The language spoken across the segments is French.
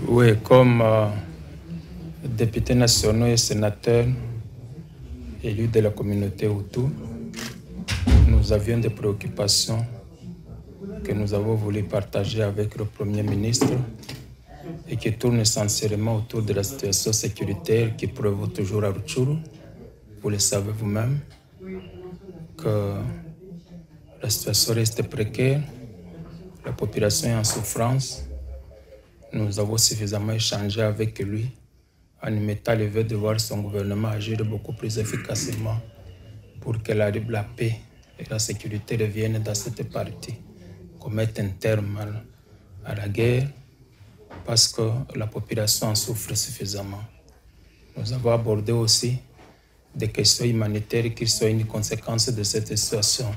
Oui, comme député national et sénateur élu de la communauté Hutu, nous avions des préoccupations que nous avons voulu partager avec le Premier ministre et qui tournent essentiellement autour de la situation sécuritaire qui prévaut toujours à Rutshuru. Vous le savez vous-même que la situation reste précaire, la population est en souffrance. Nous avons suffisamment échangé avec lui en lui mettant le vœu de voir son gouvernement agir beaucoup plus efficacement pour que la paix et la sécurité reviennent dans cette partie, qu'on mette un terme à la guerre parce que la population en souffre suffisamment. Nous avons abordé aussi des questions humanitaires qui sont une conséquence de cette situation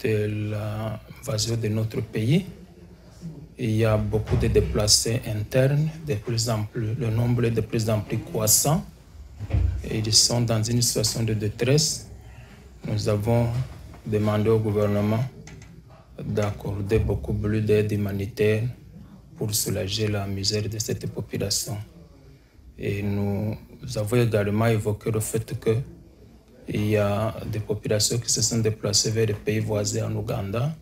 de l'invasion de notre pays. Il y a beaucoup de déplacés internes, le nombre est de plus en plus croissant et ils sont dans une situation de détresse. Nous avons demandé au gouvernement d'accorder beaucoup plus d'aide humanitaire pour soulager la misère de cette population. Et nous avons également évoqué le fait qu'il y a des populations qui se sont déplacées vers les pays voisins en Ouganda,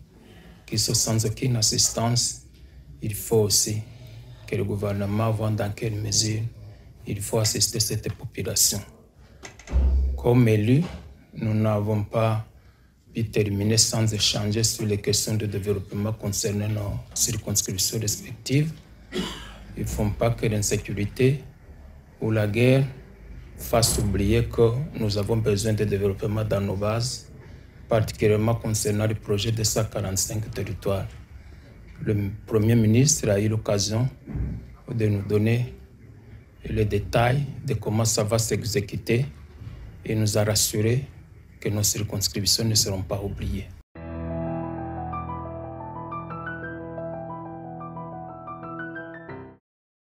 qui sont sans aucune assistance. Il faut aussi que le gouvernement voit dans quelle mesure il faut assister cette population. Comme élus, nous n'avons pas pu terminer sans échanger sur les questions de développement concernant nos circonscriptions respectives. Il ne faut pas que l'insécurité ou la guerre fasse oublier que nous avons besoin de développement dans nos bases, particulièrement concernant le projet de 145 territoires. Le Premier ministre a eu l'occasion de nous donner les détails de comment ça va s'exécuter et nous a rassuré que nos circonscriptions ne seront pas oubliées.